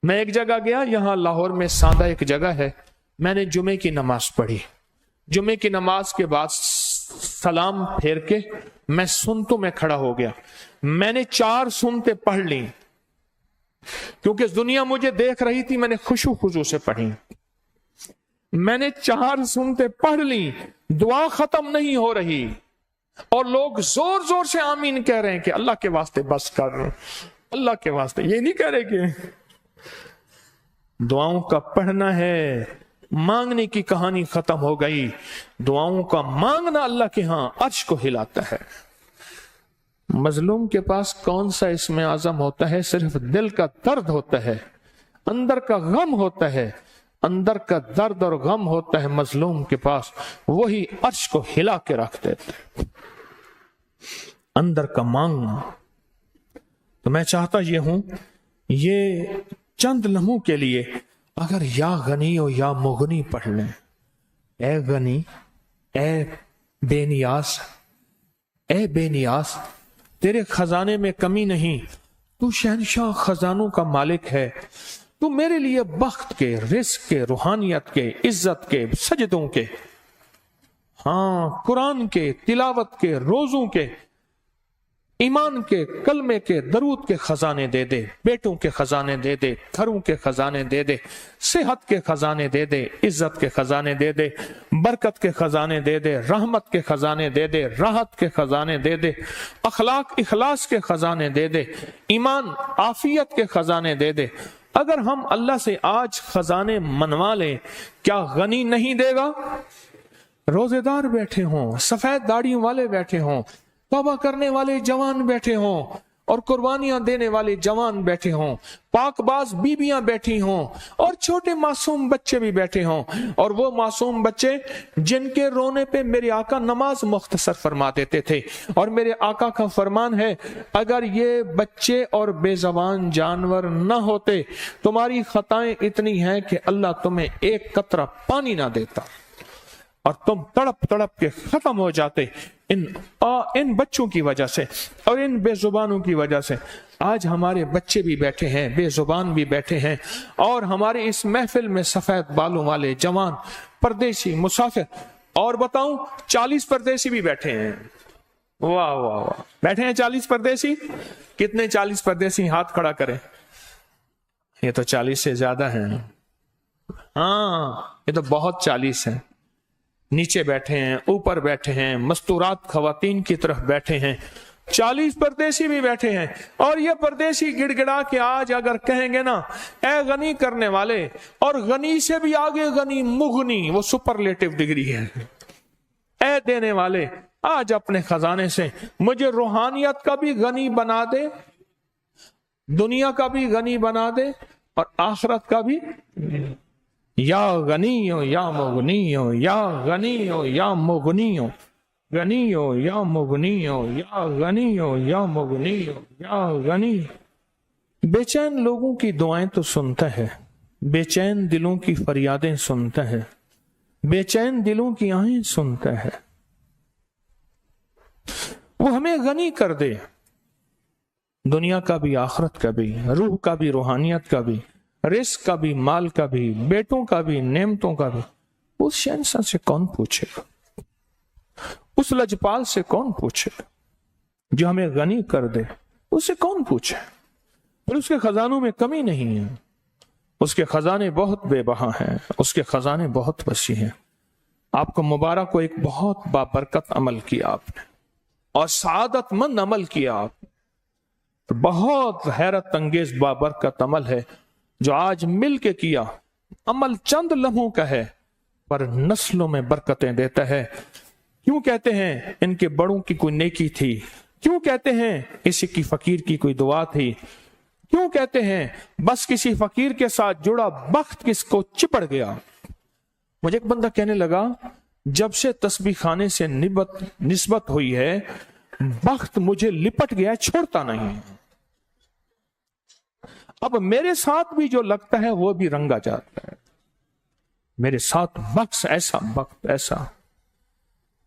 میں ایک جگہ گیا، یہاں لاہور میں سادہ ایک جگہ ہے، میں نے جمعے کی نماز پڑھی، جمعے کی نماز کے بعد سلام پھیر کے میں سنتوں میں کھڑا ہو گیا، میں نے 4 سنتیں پڑھ لی، کیونکہ دنیا مجھے دیکھ رہی تھی، میں نے خشوع خضوع سے پڑھی، میں نے 4 سنتیں پڑھ لی، دعا ختم نہیں ہو رہی اور لوگ زور زور سے آمین کہہ رہے ہیں کہ اللہ کے واسطے بس کر، اللہ کے واسطے، یہ نہیں کہہ رہے کہ دعاؤں کا پڑھنا ہے، مانگنے کی کہانی ختم ہو گئی، دعاؤں کا مانگنا اللہ کے ہاں عرش کو ہلاتا ہے۔ مظلوم کے پاس کون سا اسم اعظم ہوتا ہے؟ صرف دل کا درد ہوتا ہے، اندر کا غم ہوتا ہے، اندر کا درد اور غم ہوتا ہے مظلوم کے پاس، وہی عرش کو ہلا کے رکھ دیتا ہے، اندر کا مانگنا۔ تو میں چاہتا یہ ہوں، یہ چند لمحوں کے لیے اگر یا غنی و یا مغنی پڑھ لیں، اے غنی، اے بے نیاز، اے بے نیاز، تیرے خزانے میں کمی نہیں، تو شہنشاہ خزانوں کا مالک ہے، تو میرے لیے بخت کے، رزق کے، روحانیت کے، عزت کے، سجدوں کے، ہاں قرآن کے، تلاوت کے، روزوں کے، ایمان کے، کلمے کے، درود کے خزانے دے دے، بیٹوں کے خزانے دے دے، گھروں کے خزانے دے دے، صحت کے خزانے دے دے، عزت کے خزانے دے دے، برکت کے خزانے دے دے، رحمت کے خزانے دے دے، راحت کے خزانے دے دے، اخلاق اخلاص کے خزانے دے دے، ایمان عافیت کے خزانے دے دے۔ اگر ہم اللہ سے آج خزانے منوا لیں، کیا غنی نہیں دے گا؟ روزے دار بیٹھے ہوں، سفید داڑھی والے بیٹھے ہوں، توبہ کرنے والے جوان بیٹھے ہوں، اور قربانیاں دینے والے جوان بیٹھے ہوں، پاک باز بیویاں بیٹھی ہوں، اور چھوٹے معصوم بچے بھی بیٹھے ہوں، اور وہ معصوم بچے جن کے رونے پہ میرے آقا نماز مختصر فرما دیتے تھے، اور میرے آقا کا فرمان ہے اگر یہ بچے اور بے زبان جانور نہ ہوتے، تمہاری خطائیں اتنی ہیں کہ اللہ تمہیں ایک قطرہ پانی نہ دیتا اور تم تڑپ تڑپ کے ختم ہو جاتے ان بچوں کی وجہ سے اور ان بے زبانوں کی وجہ سے۔ آج ہمارے بچے بھی بیٹھے ہیں، بے زبان بھی بیٹھے ہیں، اور ہمارے اس محفل میں سفید بالوں والے جوان، پردیسی، مسافر، اور بتاؤں 40 پردیسی بھی بیٹھے ہیں۔ واہ واہ واہ، بیٹھے ہیں 40 پردیسی۔ کتنے 40 پردیسی؟ ہاتھ کھڑا کریں۔ یہ تو 40 سے زیادہ ہیں، ہاں یہ تو بہت 40 ہیں۔ نیچے بیٹھے ہیں، اوپر بیٹھے ہیں، مستورات خواتین کی طرف بیٹھے ہیں، 40 پردیسی بھی بیٹھے ہیں۔ اور یہ پردیسی گڑ گڑا کے آج اگر کہیں گے نا اے غنی کرنے والے، اور غنی سے بھی آگے غنی، مغنی، وہ سپرلیٹو ڈگری ہے، اے دینے والے، آج اپنے خزانے سے مجھے روحانیت کا بھی غنی بنا دے، دنیا کا بھی غنی بنا دے، اور آخرت کا بھی۔ یا غنی ہو یا مغنی ہو، یا غنی ہو یا مغنی ہو، غنی ہو یا مغنی ہو، یا غنی ہو یا مغنی ہو، یا غنی۔ بے چین لوگوں کی دعائیں تو سنتا ہے، بے چین دلوں کی فریادیں سنتا ہے، بے چین دلوں کی آہیں سنتا ہے۔ وہ ہمیں غنی کر دے، دنیا کا بھی، آخرت کا بھی، روح کا بھی، روحانیت کا بھی، رزق کا بھی، مال کا بھی، بیٹوں کا بھی، نعمتوں کا بھی۔ اس شہنشاہ سے کون پوچھے گا؟ اس لجپال سے کون پوچھے گا جو ہمیں غنی کر دے؟ اس سے کون پوچھے؟ اور اس کے خزانوں میں کمی نہیں ہے، اس کے خزانے بہت بے بہا ہیں، اس کے خزانے بہت وسیع ہیں۔ آپ کو مبارک کو ایک بہت بابرکت عمل کیا آپ نے، اور سعادت مند عمل کیا آپ نے، بہت حیرت انگیز بابرکت عمل ہے جو آج مل کے کیا۔ عمل چند لمحوں کا ہے پر نسلوں میں برکتیں دیتا ہے۔ کیوں کہتے ہیں ان کے بڑوں کی کوئی نیکی تھی؟ کیوں کہتے ہیں کسی کی فقیر کی کوئی دعا تھی؟ کیوں کہتے ہیں بس کسی فقیر کے ساتھ جڑا بخت کس کو چپڑ گیا؟ مجھے ایک بندہ کہنے لگا جب سے تسبیح خانے سے نسبت ہوئی ہے بخت مجھے لپٹ گیا، چھوڑتا نہیں۔ اب میرے ساتھ بھی جو لگتا ہے وہ بھی رنگا جاتا ہے، میرے ساتھ بخت ایسا، بخت ایسا۔